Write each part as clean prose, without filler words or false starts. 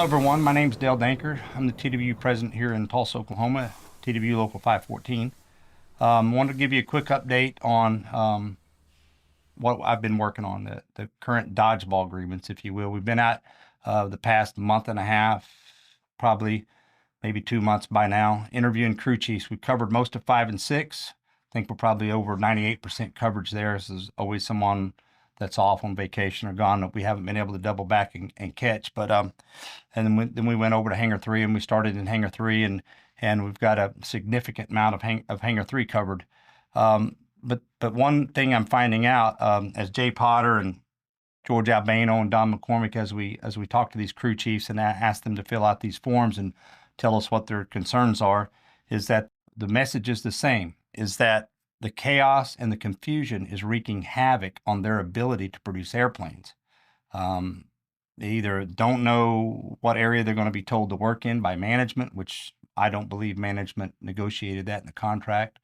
everyone. My name's Dale Danker. I'm the TWU president here in Tulsa, Oklahoma, TWU Local 514. Wanted to give you a quick update on what I've been working on, the current dodgeball grievance, if you will. We've been at the past month and a half, probably maybe 2 months by now, interviewing crew chiefs. We've covered most of 5 and 6. I think we're probably over 98% coverage there. There's always someone that's off on vacation or gone that we haven't been able to double back and catch. But and then we went over to Hangar 3 and we started in Hangar 3 and we've got a significant amount of Hangar 3 covered. But one thing I'm finding out as Jay Potter and George Albano and Don McCormick, as we talk to these crew chiefs and ask them to fill out these forms and tell us what their concerns are, is that the message is the same, is that the chaos and the confusion is wreaking havoc on their ability to produce airplanes. They either don't know what area they're going to be told to work in by management, which I don't believe management negotiated that in the contract,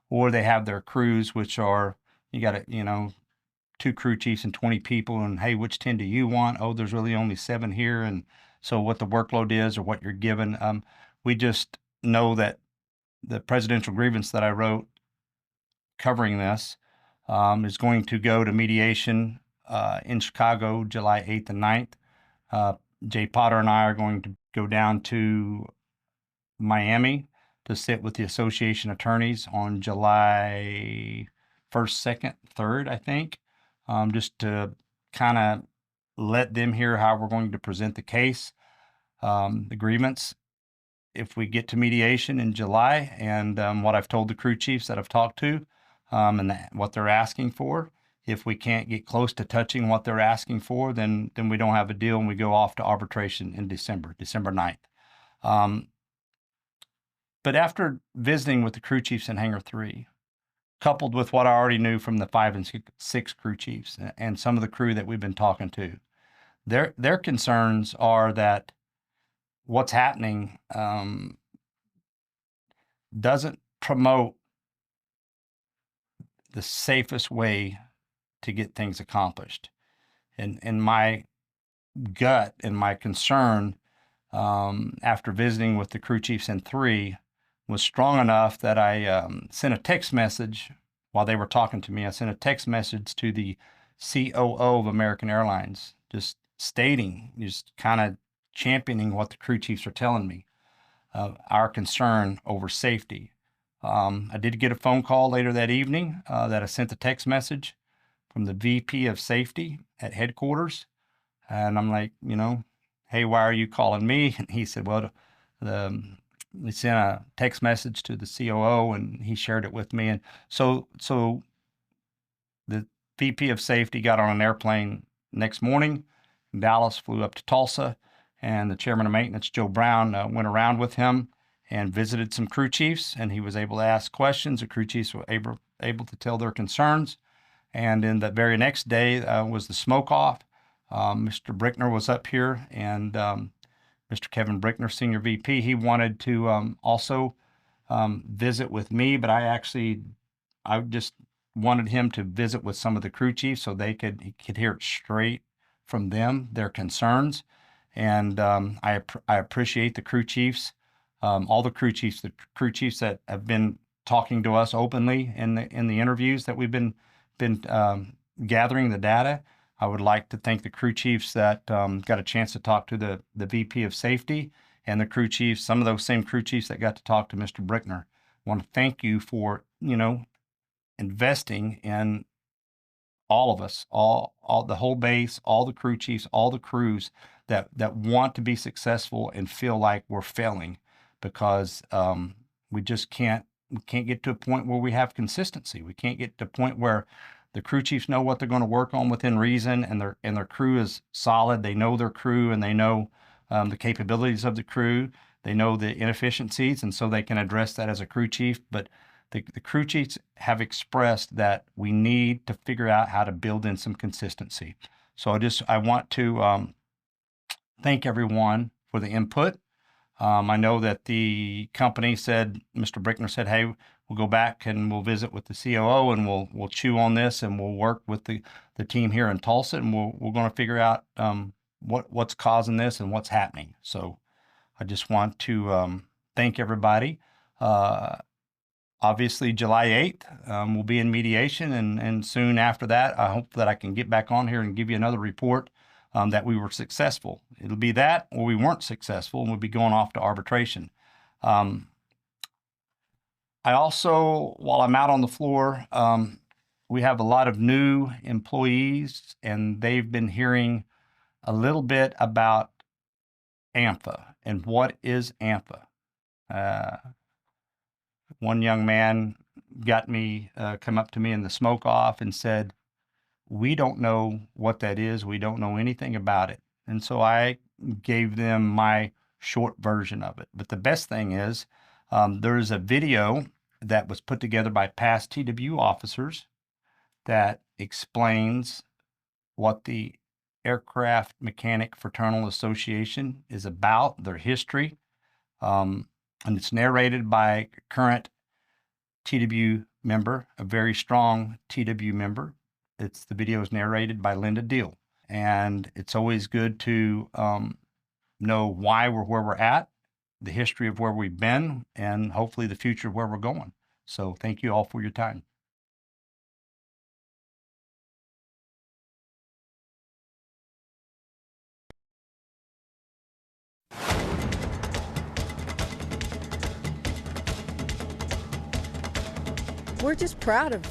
or they have their crews, which are, you got to, 2 crew chiefs and 20 people, and hey, which 10 do you want? Oh, there's really only 7 here, and so what the workload is or what you're given. We just know that the presidential grievance that I wrote covering this is going to go to mediation in Chicago, July 8th and 9th. Jay Potter and I are going to go down to Miami to sit with the association attorneys on July 1st, 2nd, 3rd, I think, just to kind of let them hear how we're going to present the case, the grievance, if we get to mediation in July, and what I've told the crew chiefs that I've talked to, and what they're asking for. If we can't get close to touching what they're asking for, then we don't have a deal and we go off to arbitration in December 9th. But after visiting with the crew chiefs in Hangar 3, coupled with what I already knew from the 5 and 6 crew chiefs and some of the crew that we've been talking to, their concerns are that what's happening doesn't promote the safest way to get things accomplished. And my gut and my concern after visiting with the crew chiefs in 3 was strong enough that I sent a text message while they were talking to me. I sent a text message to the COO of American Airlines, just stating, just kind of championing what the crew chiefs are telling me, our concern over safety. I did get a phone call later that evening that I sent a text message from the VP of Safety at headquarters. And I'm like, hey, why are you calling me? And he said, well, we sent a text message to the COO and he shared it with me. And so the VP of Safety got on an airplane next morning in Dallas, flew up to Tulsa, and the chairman of maintenance, Joe Brown, went around with him and visited some crew chiefs, and he was able to ask questions. The crew chiefs were able to tell their concerns. And then the very next day was the smoke off. Mr. Brickner was up here, and Mr. Kevin Brickner, Senior VP, he wanted to also visit with me, but I just wanted him to visit with some of the crew chiefs so he could hear it straight from them, their concerns. And I appreciate the crew chiefs. All the crew chiefs that have been talking to us openly in the interviews that we've been gathering the data. I would like to thank the crew chiefs that got a chance to talk to the VP of Safety and the crew chiefs, some of those same crew chiefs that got to talk to Mr. Brickner. I want to thank you for, investing in all of us, all the whole base, all the crew chiefs, all the crews that want to be successful and feel like we're failing because we just can't get to a point where we have consistency. We can't get to a point where the crew chiefs know what they're going to work on within reason, and their crew is solid. They know their crew, and they know the capabilities of the crew. They know the inefficiencies, and so they can address that as a crew chief. But the crew chiefs have expressed that we need to figure out how to build in some consistency. So I want to thank everyone for the input. I know that the company said, Mr. Brickner said, hey, we'll go back and we'll visit with the COO and we'll chew on this and we'll work with the team here in Tulsa, and we're going to figure out what's causing this and what's happening. So I just want to thank everybody. Obviously, July 8th, we'll be in mediation, and soon after that, I hope that I can get back on here and give you another report that we were successful. It'll be that, or we weren't successful, and we'll be going off to arbitration. I also, while I'm out on the floor, we have a lot of new employees, and they've been hearing a little bit about AMFA and what is AMFA. One young man got me, come up to me in the smoke off and said, "We don't know what that is. We don't know anything about it." And so I gave them my short version of it. But the best thing is, there's a video that was put together by past TW officers that explains what the Aircraft Mechanic Fraternal Association is about, their history, and it's narrated by a current TW member, a very strong TW member. The video is narrated by Linda Deal, and it's always good to know why we're where we're at, the history of where we've been, and hopefully the future of where we're going. So thank you all for your time. We're just proud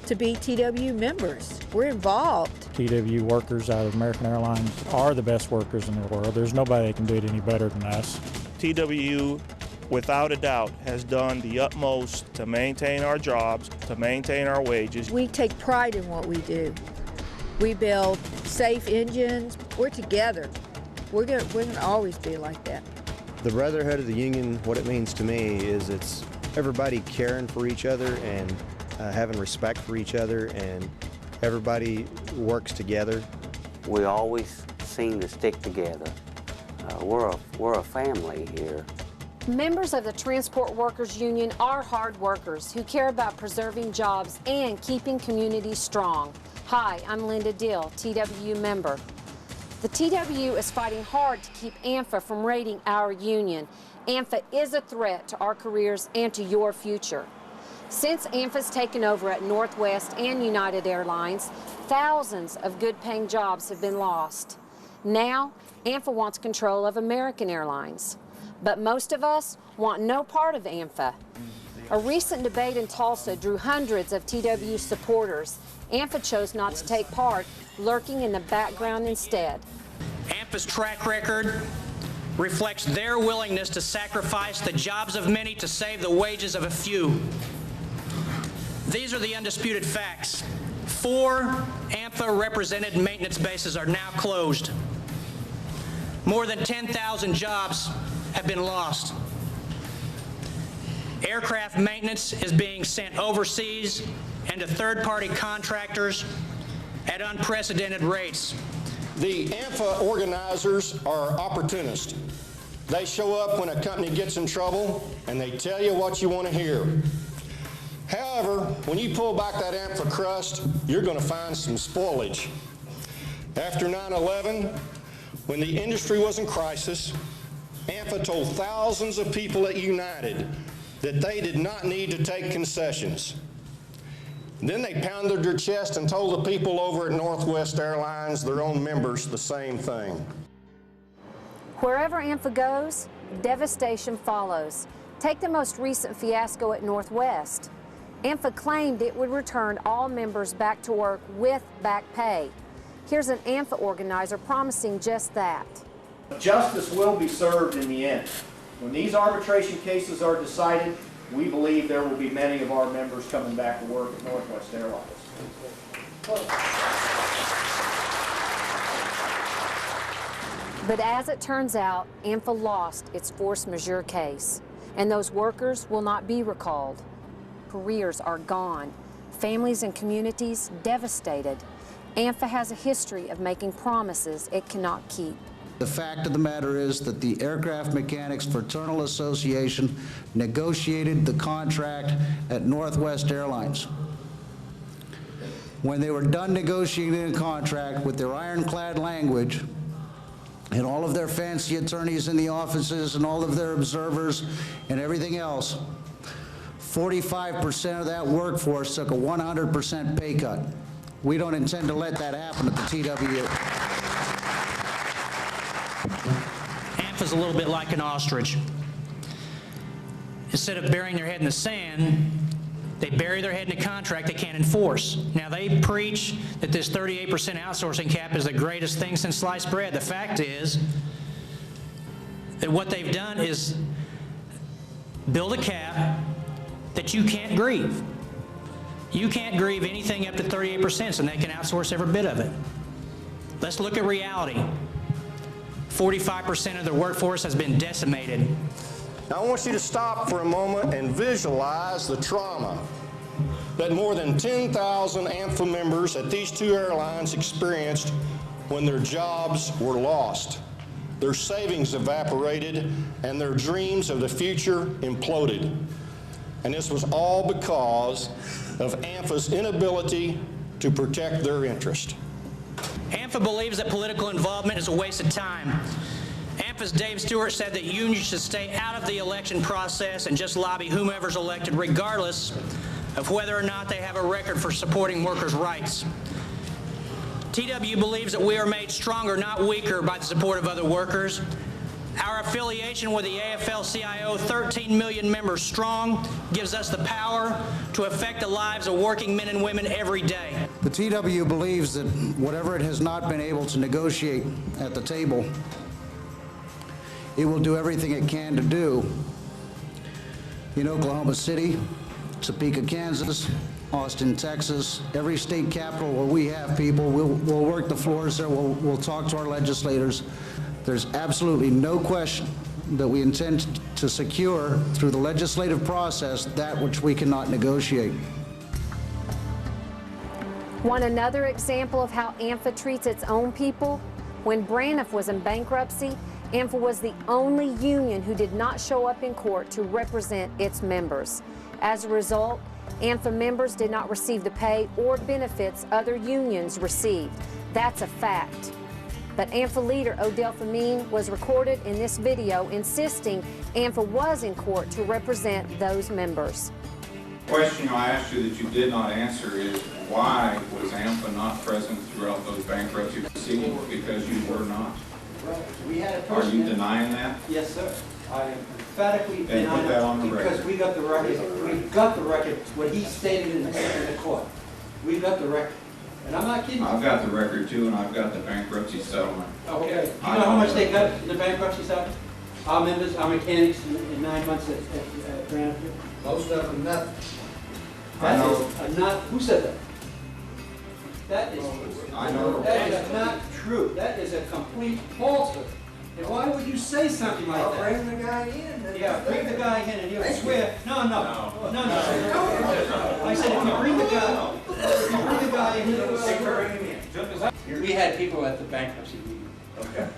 to be TW members. We're involved. TW workers out of American Airlines are the best workers in the world. There's nobody that can do it any better than us. TWU, without a doubt, has done the utmost to maintain our jobs, to maintain our wages. We take pride in what we do. We build safe engines. We're together. We're gonna always be like that. The brotherhood of the union, what it means to me is it's everybody caring for each other and having respect for each other, and everybody works together. We always seem to stick together. We're a family here. Members of the Transport Workers Union are hard workers who care about preserving jobs and keeping communities strong. Hi, I'm Linda Dill, TWU member. The TWU is fighting hard to keep AMFA from raiding our union. AMFA is a threat to our careers and to your future. Since AMFA's taken over at Northwest and United Airlines, thousands of good-paying jobs have been lost. Now, AMFA wants control of American Airlines. But most of us want no part of AMFA. A recent debate in Tulsa drew hundreds of TW supporters. AMFA chose not to take part, lurking in the background instead. AMFA's track record reflects their willingness to sacrifice the jobs of many to save the wages of a few. These are the undisputed facts. 4 AMFA-represented maintenance bases are now closed. More than 10,000 jobs have been lost. Aircraft maintenance is being sent overseas and to third-party contractors at unprecedented rates. The AMFA organizers are opportunists. They show up when a company gets in trouble and they tell you what you want to hear. However, when you pull back that AMFA crust, you're going to find some spoilage. After 9/11, when the industry was in crisis, AMFA told thousands of people at United that they did not need to take concessions. Then they pounded their chest and told the people over at Northwest Airlines, their own members, the same thing. Wherever AMFA goes, devastation follows. Take the most recent fiasco at Northwest. AMFA claimed it would return all members back to work with back pay. Here's an AMFA organizer promising just that. Justice will be served in the end. When these arbitration cases are decided, we believe there will be many of our members coming back to work at Northwest Airlines. But as it turns out, AMFA lost its force majeure case, and those workers will not be recalled. Careers are gone, families and communities devastated. AMFA has a history of making promises it cannot keep. The fact of the matter is that the Aircraft Mechanics Fraternal Association negotiated the contract at Northwest Airlines. When they were done negotiating a contract with their ironclad language, and all of their fancy attorneys in the offices and all of their observers and everything else, 45% of that workforce took a 100% pay cut. We don't intend to let that happen at the TWU. AMFA's a little bit like an ostrich. Instead of burying their head in the sand, they bury their head in a contract they can't enforce. Now, they preach that this 38% outsourcing cap is the greatest thing since sliced bread. The fact is that what they've done is build a cap that you can't grieve. You can't grieve anything up to 38%, and they can outsource every bit of it. Let's look at reality. 45% of their workforce has been decimated. Now, I want you to stop for a moment and visualize the trauma that more than 10,000 AMFA members at these two airlines experienced when their jobs were lost, their savings evaporated, and their dreams of the future imploded. And this was all because of AMFA's inability to protect their interest. AMFA believes that political involvement is a waste of time. AMFA's Dave Stewart said that unions should stay out of the election process and just lobby whomever's elected, regardless of whether or not they have a record for supporting workers' rights. TW believes that we are made stronger, not weaker, by the support of other workers. Our affiliation with the AFL-CIO, 13 million members strong, gives us the power to affect the lives of working men and women every day. The TW believes that whatever it has not been able to negotiate at the table, it will do everything it can to do in Oklahoma City, Topeka, Kansas, Austin, Texas, every state capital where we have people. We'll work the floors there. We'll talk to our legislators. There's absolutely no question that we intend to secure through the legislative process that which we cannot negotiate. Want another example of how AMFA treats its own people? When Braniff was in bankruptcy, AMFA was the only union who did not show up in court to represent its members. As a result, AMFA members did not receive the pay or benefits other unions received. That's a fact. But AMFA leader Odell Famine was recorded in this video insisting AMFA was in court to represent those members. The question I asked you that you did not answer is why was AMFA not present throughout those bankruptcy proceedings? Because you were not. Well, we had a Are person. you denying that? Yes, sir. I am emphatically Then put denying that on the it because record. we got the record. We got the record. What he stated in the court. We got the record. And I'm not kidding you. I've got the record too, and I've got the bankruptcy settlement. Okay. You know how much they got in the bankruptcy settlement? Our members, our mechanics in 9 months at Braniff? Most of them nothing. That is not, who said that? That is, I know. that is not true. That is a complete falsehood. And why would you say something like that? Bring the guy in. Yeah, bring the guy in and he'll swear. No. I said if you bring the guy in, he'll swear. We had people at the bankruptcy meeting. Okay.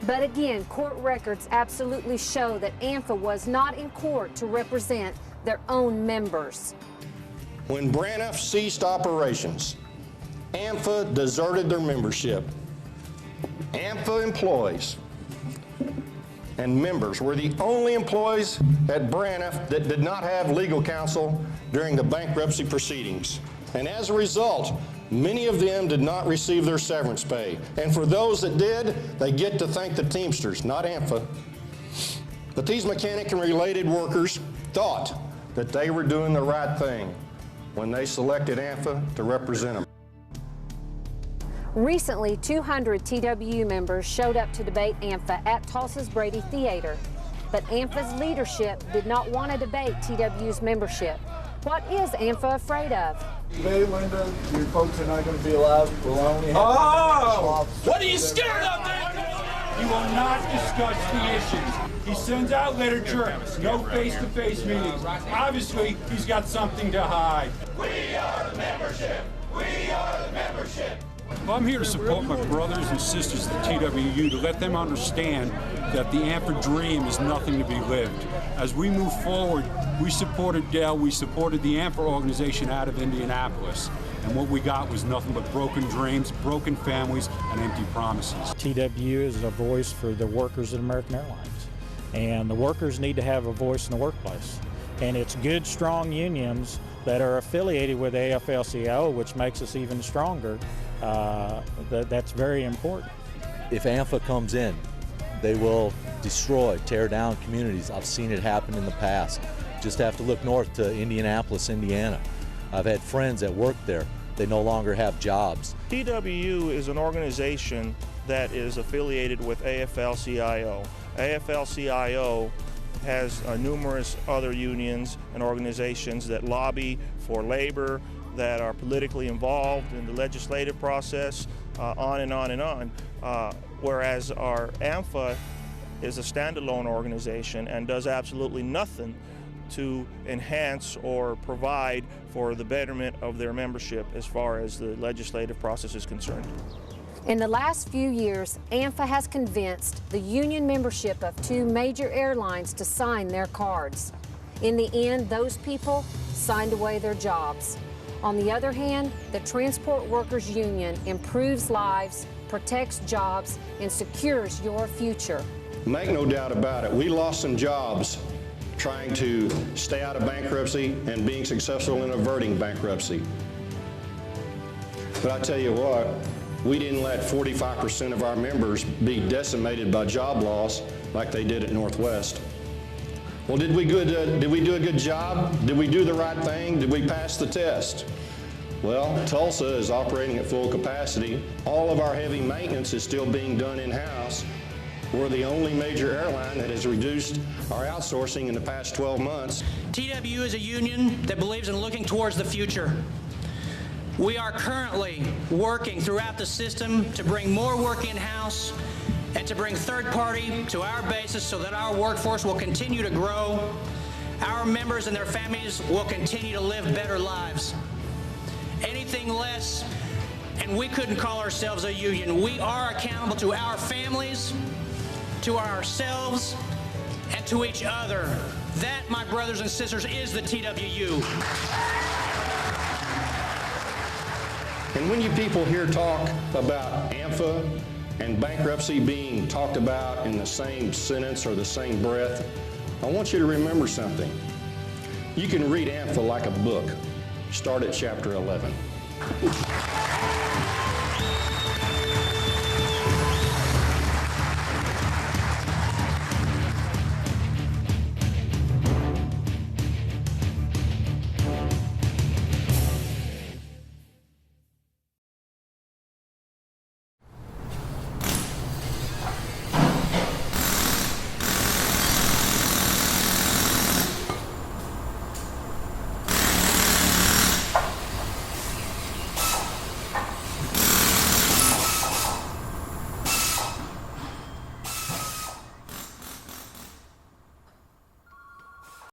But again, court records absolutely show that AMFA was not in court to represent their own members. When Braniff ceased operations, AMFA deserted their membership. AMFA employees and members were the only employees at Braniff that did not have legal counsel during the bankruptcy proceedings. And as a result, many of them did not receive their severance pay. And for those that did, they get to thank the Teamsters, not AMFA. But these mechanic and related workers thought that they were doing the right thing when they selected AMFA to represent them. Recently, 200 TWU members showed up to debate AMFA at Tulsa's Brady Theater. But AMFA's leadership did not want to debate TWU's membership. What is AMFA afraid of? Hey, Linda, your folks are not going to be allowed. We'll only have what are you scared of, man? You will not discuss the issues. He sends out literature, no face-to-face meetings. Obviously, he's got something to hide. We are the membership. We are the membership. Well, I'm here to support my brothers and sisters at the TWU, to let them understand that the AMFA dream is nothing to be lived. As we move forward, we supported Dell, we supported the AMFA organization out of Indianapolis. And what we got was nothing but broken dreams, broken families, and empty promises. TWU is a voice for the workers at American Airlines. And the workers need to have a voice in the workplace. And it's good, strong unions that are affiliated with AFL-CIO, which makes us even stronger. That's very important. If AMFA comes in, they will destroy, tear down communities. I've seen it happen in the past. Just have to look north to Indianapolis, Indiana. I've had friends that work there. They no longer have jobs. TWU is an organization that is affiliated with AFL-CIO. AFL-CIO has numerous other unions and organizations that lobby for labor, that are politically involved in the legislative process, on and on and on. Whereas our AMFA is a standalone organization and does absolutely nothing to enhance or provide for the betterment of their membership as far as the legislative process is concerned. In the last few years, AMFA has convinced the union membership of 2 major airlines to sign their cards. In the end, those people signed away their jobs. On the other hand, the Transport Workers Union improves lives, protects jobs, and secures your future. Make no doubt about it, we lost some jobs trying to stay out of bankruptcy and being successful in averting bankruptcy. But I tell you what, we didn't let 45% of our members be decimated by job loss like they did at Northwest. Well, did we do a good job? Did we do the right thing? Did we pass the test? Well, Tulsa is operating at full capacity. All of our heavy maintenance is still being done in-house. We're the only major airline that has reduced our outsourcing in the past 12 months. TWU is a union that believes in looking towards the future. We are currently working throughout the system to bring more work in-house and to bring third party to our bases so that our workforce will continue to grow. Our members and their families will continue to live better lives. Anything less, and we couldn't call ourselves a union. We are accountable to our families, to ourselves, and to each other. That, my brothers and sisters, is the TWU. And when you people here talk about AMFA and bankruptcy being talked about in the same sentence or the same breath, I want you to remember something. You can read AMFA like a book. Start at chapter 11.